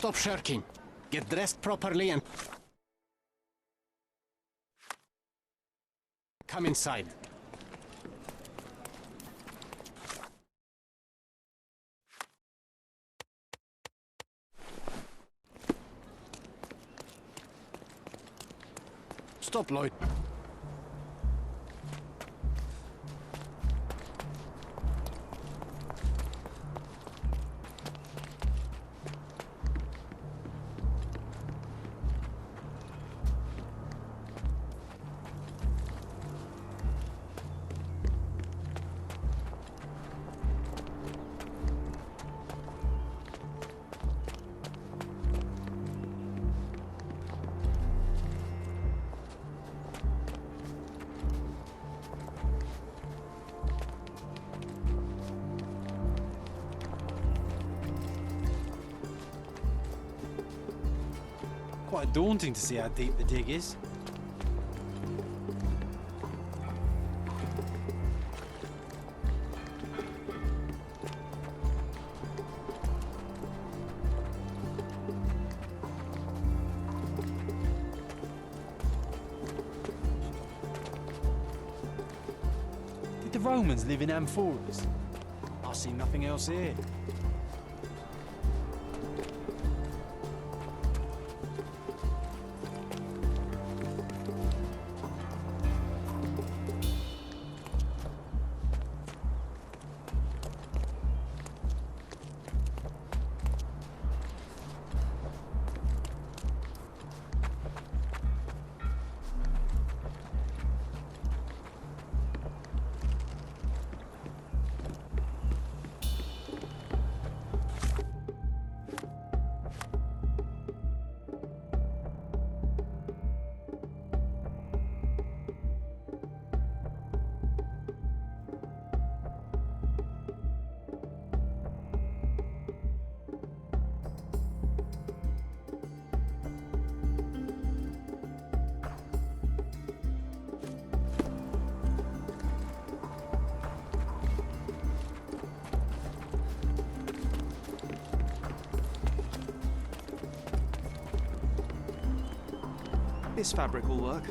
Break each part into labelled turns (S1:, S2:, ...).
S1: Stop shirking. Get dressed properly and come inside. Stop, Lloyd.
S2: Quite daunting to see how deep the dig is. Did the Romans live in amphoras? I see nothing else here.
S3: This fabric will work.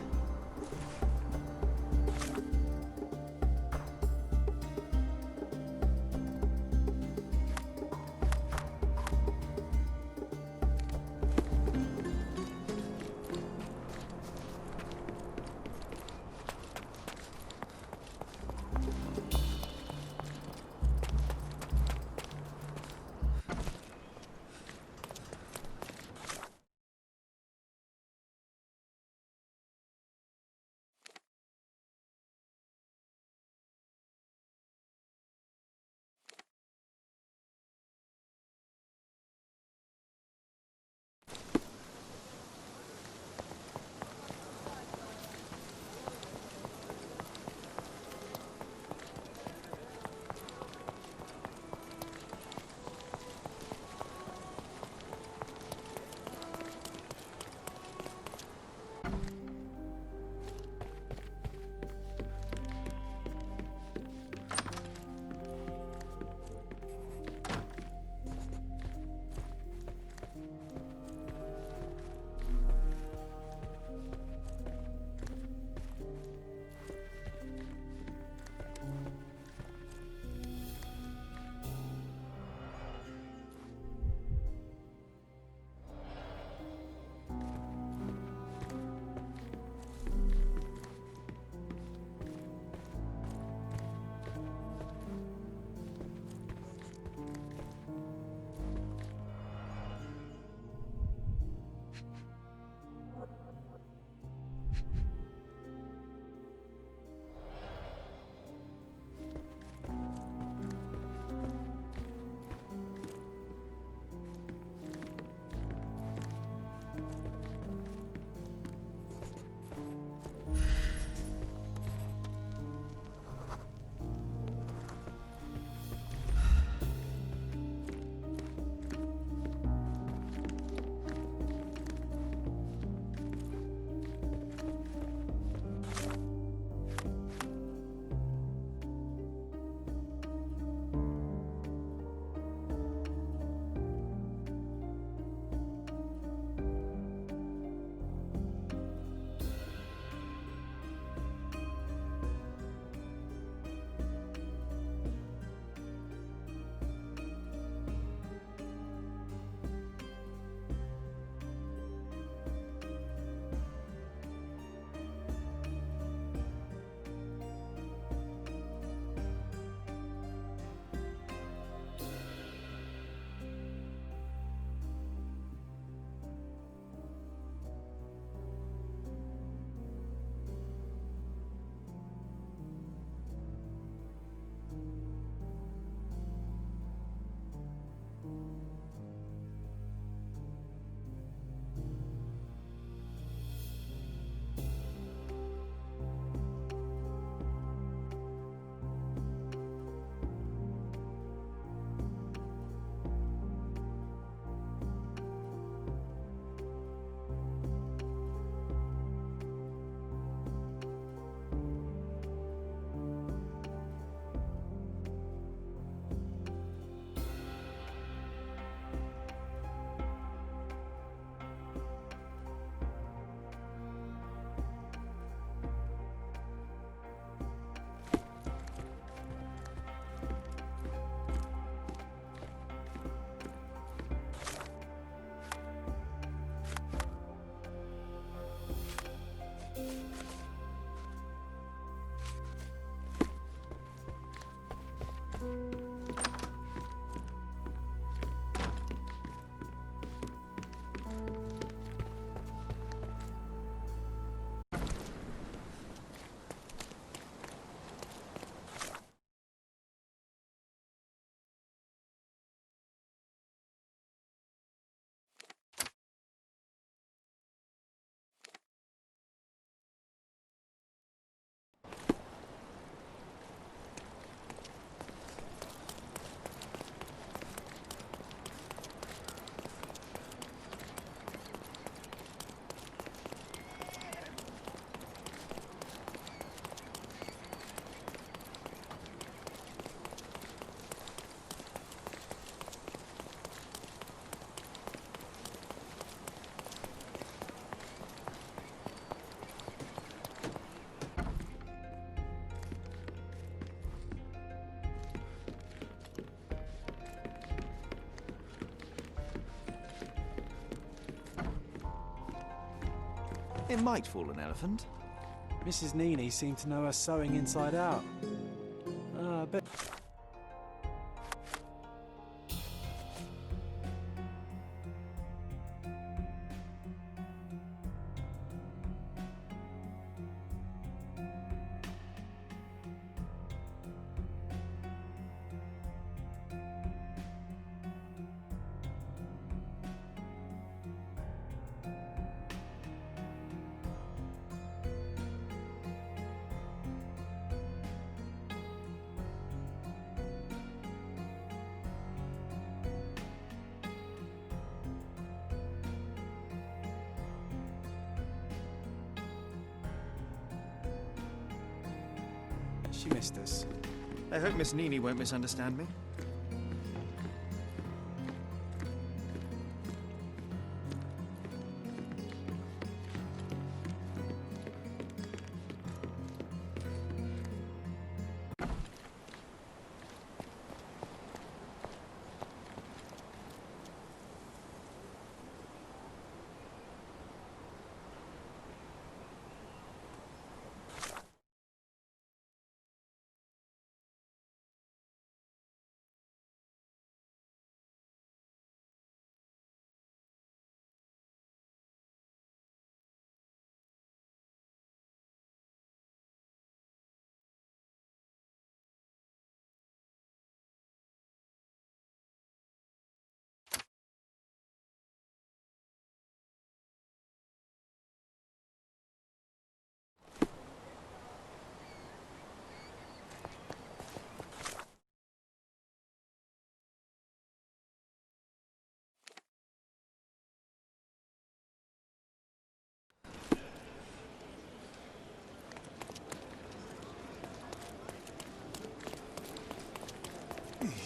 S3: It might fool an elephant.
S2: Mrs. Nini seemed to know her sewing inside out. But she missed us.
S3: I hope Miss Nini won't misunderstand me.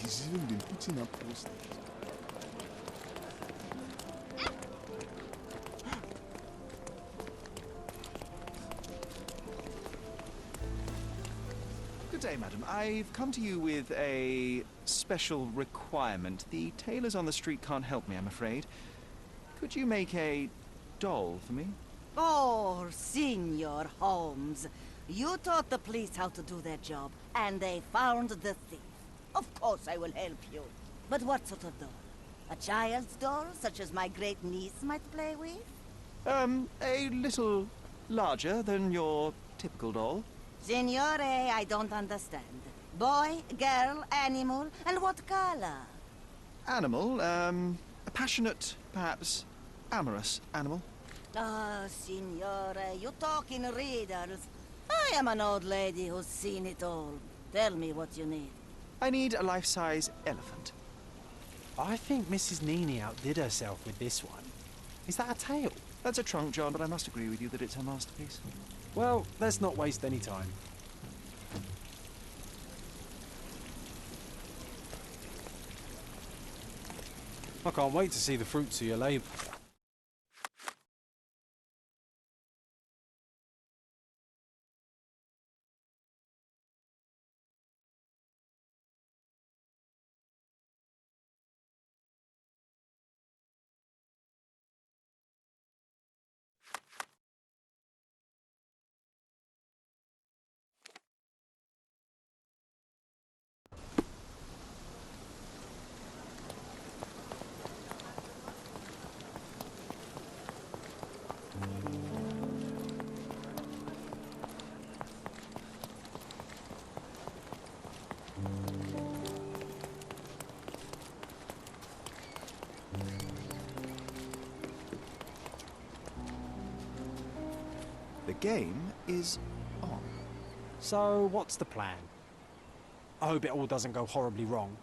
S4: He's even been putting up posters.
S3: Good day, madam. I've come to you with a special requirement. The tailors on the street can't help me, I'm afraid. Could you make a doll for me?
S5: Oh, Senor Holmes. You taught the police how to do their job, and they found the thief. Of course I will help you. But what sort of doll? A child's doll, such as my great niece might play with?
S3: A little larger than your typical doll.
S5: Signore, I don't understand. Boy, girl, animal, and what color?
S3: Animal, a passionate, perhaps amorous animal.
S5: Ah, Signore, you talk in riddles. I am an old lady who's seen it all. Tell me what you need.
S3: I need a life-size elephant.
S2: I think Mrs. Nini outdid herself with this one. Is that a tail?
S3: That's a trunk, John, but I must agree with you that it's her masterpiece.
S2: Well, let's not waste any time. I can't wait to see the fruits of your labour.
S3: The game is on.
S2: So, what's the plan? I hope it all doesn't go horribly wrong.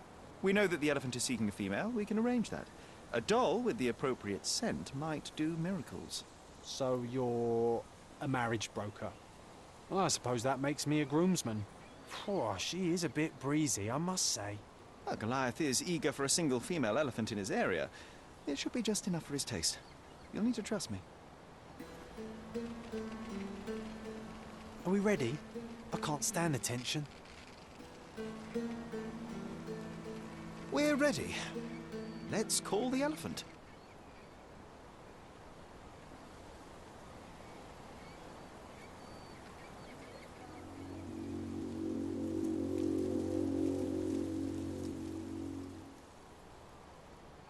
S3: We know that the elephant is seeking a female. We can arrange that. A doll with the appropriate scent might do miracles.
S2: So you're a marriage broker? Well, I suppose that makes me a groomsman. Oh, she is a bit breezy, I must say.
S3: Well, Goliath is eager for a single female elephant in his area. It should be just enough for his taste. You'll need to trust me.
S2: Are we ready? I can't stand the tension.
S3: We're ready. Let's call the elephant.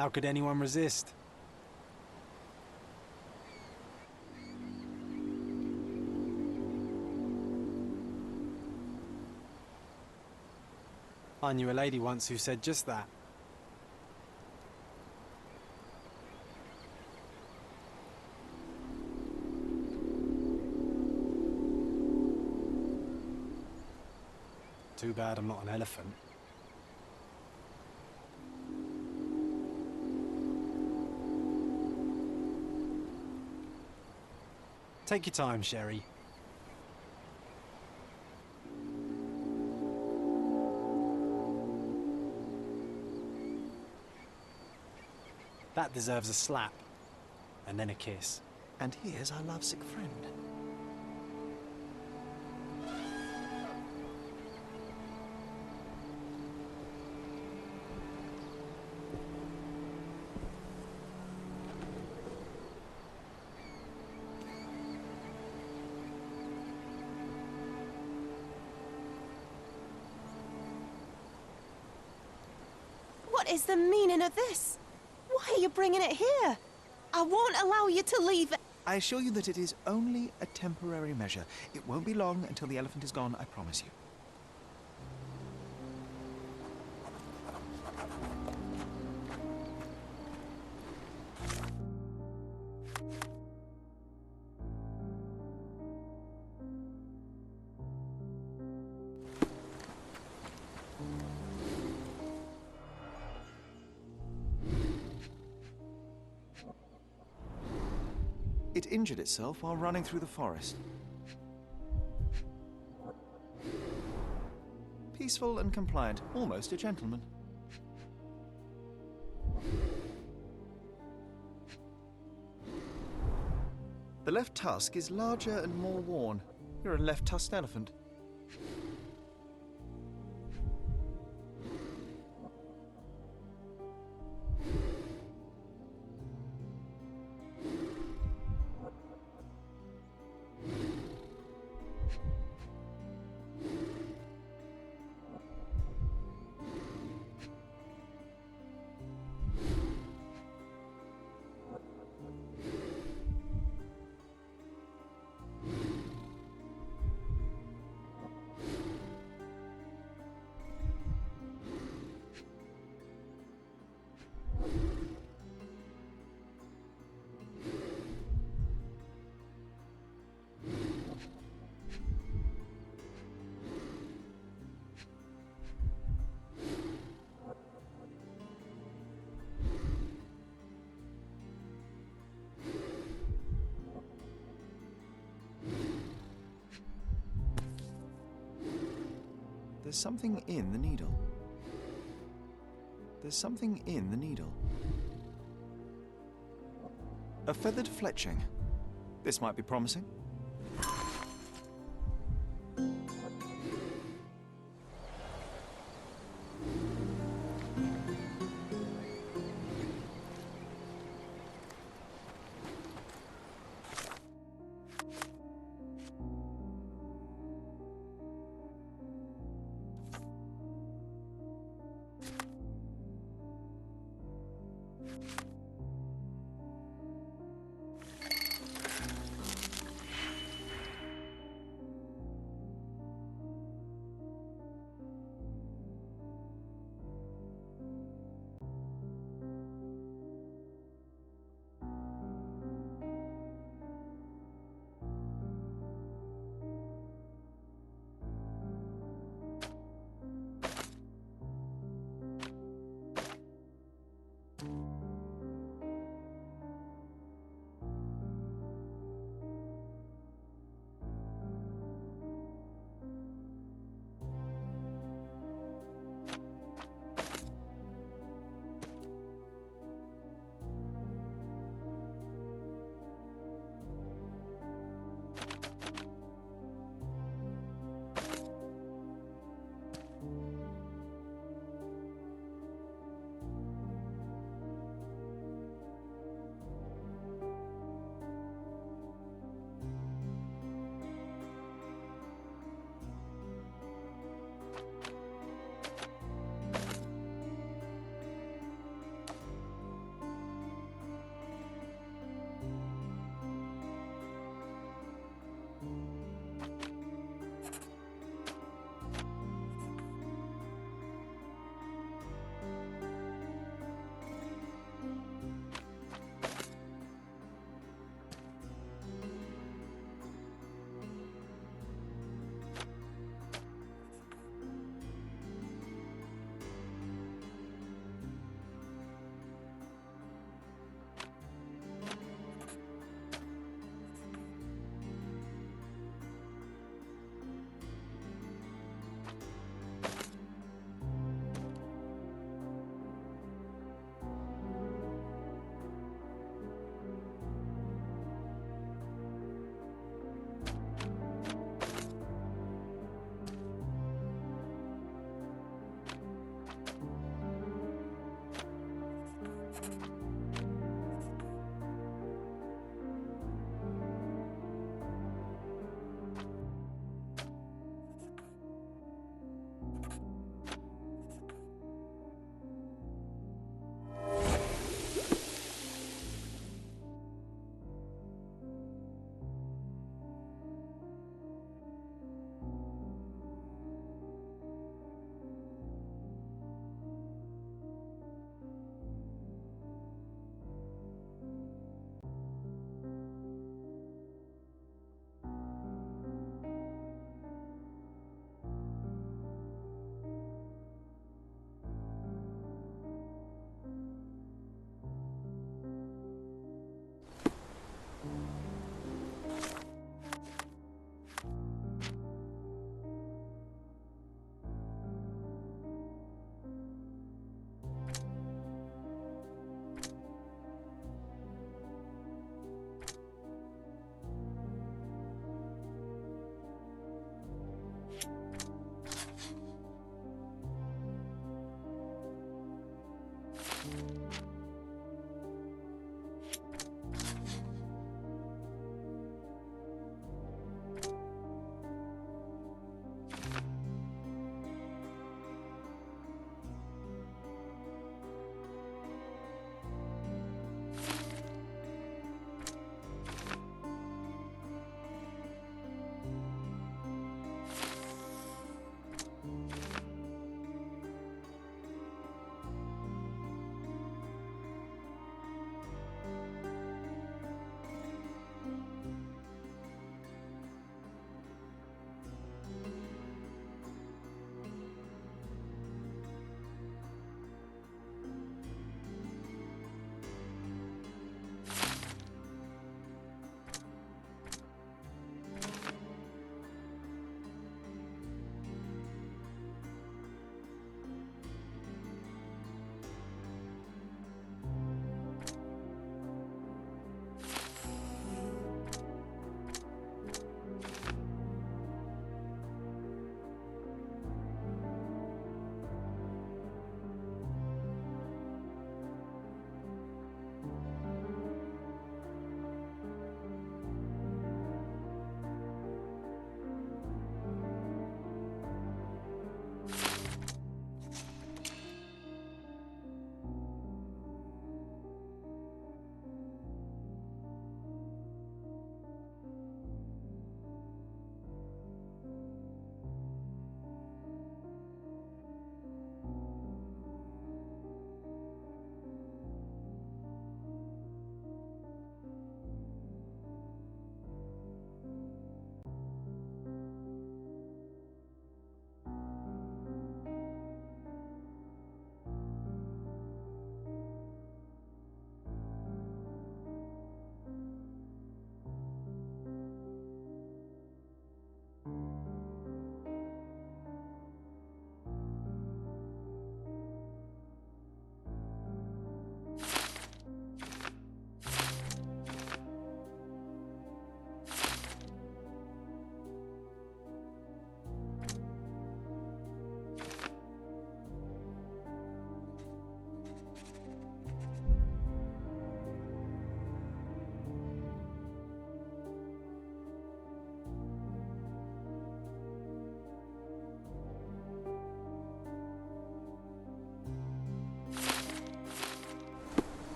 S2: How could anyone resist? I knew a lady once who said just that. Too bad I'm not an elephant. Take your time, Sherry. That deserves a slap, and then a kiss.
S3: And here's our lovesick friend.
S6: What is the meaning of this? Why are you bringing it here? I won't allow you to leave it.
S3: I assure you that it is only a temporary measure. It won't be long until the elephant is gone, I promise you. It injured itself while running through the forest. Peaceful and compliant, almost a gentleman. The left tusk is larger and more worn. You're a left-tusked elephant. There's something in the needle. There's something in the needle. A feathered fletching. This might be promising.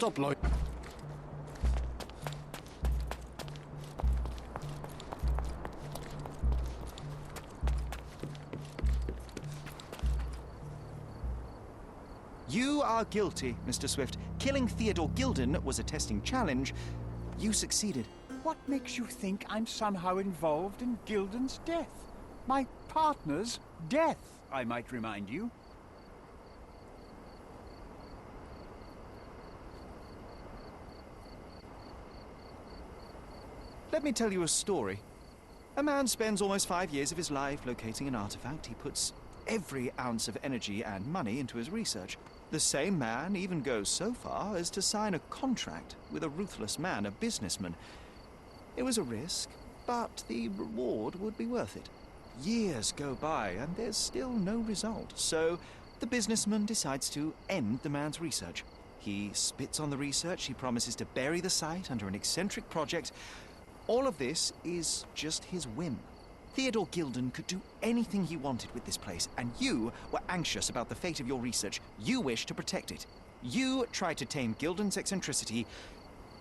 S1: Stop, Lloyd.
S3: You are guilty, Mr. Swift. Killing Theodore Gilden was a testing challenge. You succeeded.
S7: What makes you think I'm somehow involved in Gilden's death? My partner's death, I might remind you.
S3: Let me tell you a story. A man spends almost 5 years of his life locating an artifact. He puts every ounce of energy and money into his research. The same man even goes so far as to sign a contract with a ruthless man, a businessman. It was a risk, but the reward would be worth it. Years go by and there's still no result, so the businessman decides to end the man's research. He spits on the research, he promises to bury the site under an eccentric project. All of this is just his whim. Theodore Gilden could do anything he wanted with this place, and you were anxious about the fate of your research. You wished to protect it. You tried to tame Gilden's eccentricity,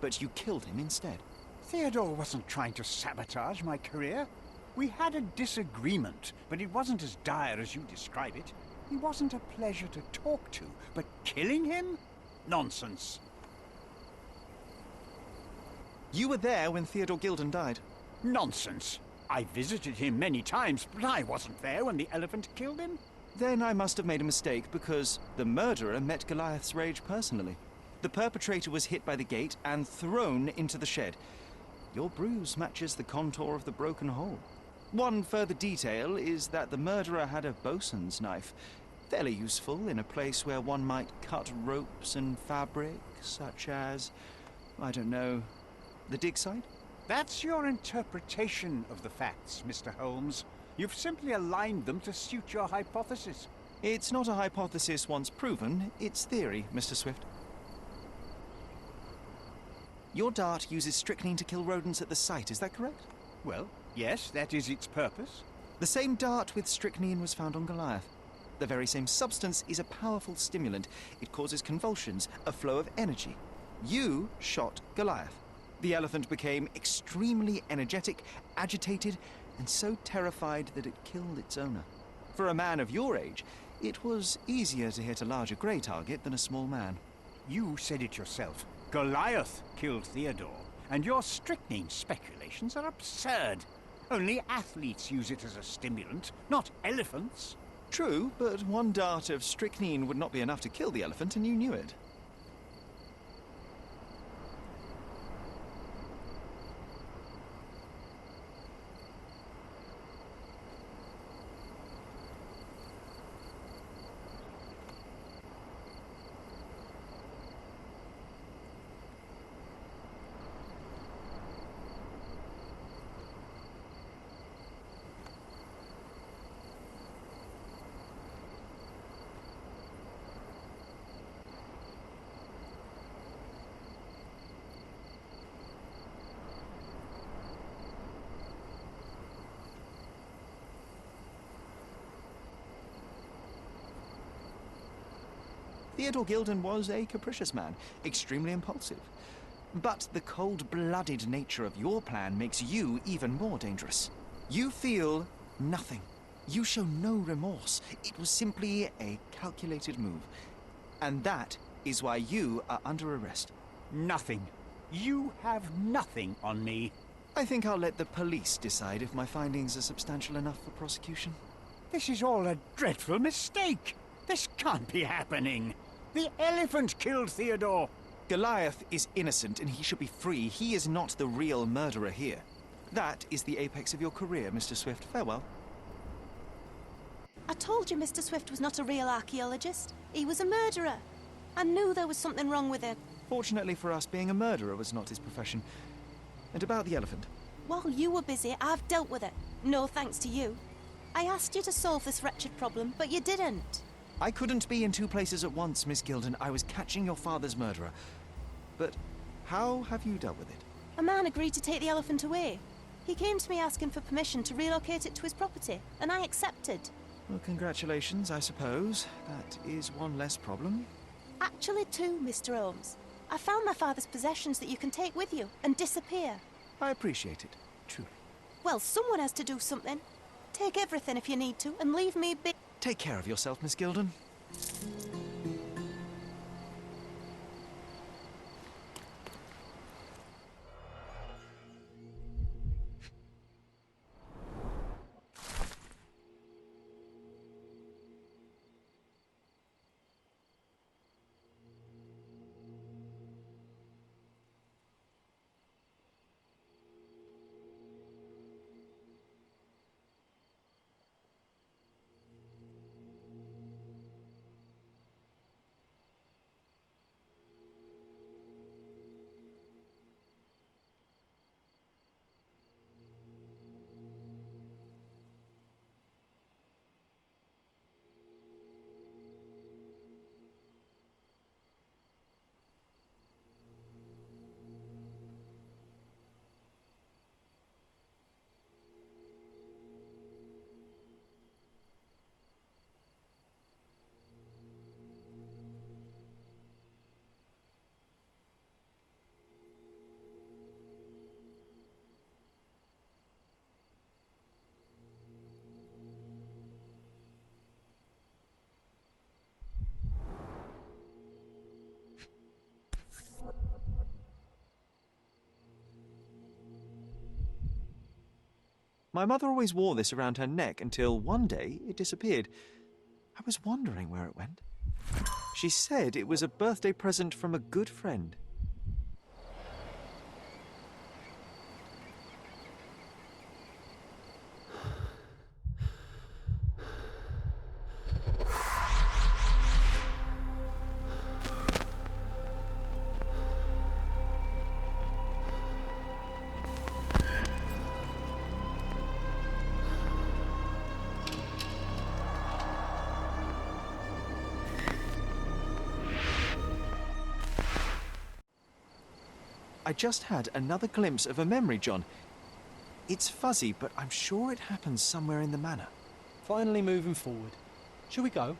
S3: but you killed him instead.
S7: Theodore wasn't trying to sabotage my career. We had a disagreement, but it wasn't as dire as you describe it. He wasn't a pleasure to talk to, but killing him? Nonsense.
S3: You were there when Theodore Gilden died.
S7: Nonsense. I visited him many times, but I wasn't there when the elephant killed him.
S3: Then I must have made a mistake, because the murderer met Goliath's rage personally. The perpetrator was hit by the gate and thrown into the shed. Your bruise matches the contour of the broken hole. One further detail is that the murderer had a bosun's knife, fairly useful in a place where one might cut ropes and fabric, such as, I don't know, the dig site?
S7: That's your interpretation of the facts, Mr. Holmes. You've simply aligned them to suit your hypothesis.
S3: It's not a hypothesis once proven, it's theory, Mr. Swift. Your dart uses strychnine to kill rodents at the site, is that correct?
S7: Well, yes, that is its purpose.
S3: The same dart with strychnine was found on Goliath. The very same substance is a powerful stimulant. It causes convulsions, a flow of energy. You shot Goliath. The elephant became extremely energetic, agitated, and so terrified that it killed its owner. For a man of your age, it was easier to hit a larger grey target than a small man.
S7: You said it yourself. Goliath killed Theodore, and your strychnine speculations are absurd. Only athletes use it as a stimulant, not elephants.
S3: True, but one dart of strychnine would not be enough to kill the elephant, and you knew it. Theodore Gilden was a capricious man, extremely impulsive. But the cold-blooded nature of your plan makes you even more dangerous. You feel nothing. You show no remorse. It was simply a calculated move. And that is why you are under arrest.
S7: Nothing. You have nothing on me.
S3: I think I'll let the police decide if my findings are substantial enough for prosecution.
S7: This is all a dreadful mistake. This can't be happening. The elephant killed Theodore.
S3: Goliath is innocent and he should be free. He is not the real murderer here. That is the apex of your career, Mr. Swift. Farewell.
S6: I told you Mr. Swift was not a real archaeologist. He was a murderer. I knew there was something wrong with him.
S3: Fortunately for us, being a murderer was not his profession. And about the elephant.
S6: While you were busy, I've dealt with it. No thanks to you. I asked you to solve this wretched problem, but you didn't.
S3: I couldn't be in two places at once, Miss Gilden. I was catching your father's murderer. But how have you dealt with it?
S6: A man agreed to take the elephant away. He came to me asking for permission to relocate it to his property, and I accepted.
S3: Well, congratulations, I suppose. That is one less problem.
S6: Actually two, Mr. Holmes. I found my father's possessions that you can take with you and disappear.
S3: I appreciate it, truly.
S6: Well, someone has to do something. Take everything if you need to, and leave me be.
S3: Take care of yourself, Miss Gilden. My mother always wore this around her neck until one day it disappeared. I was wondering where it went. She said it was a birthday present from a good friend. I just had another glimpse of a memory, John. It's fuzzy, but I'm sure it happened somewhere in the manor.
S2: Finally moving forward. Shall we go?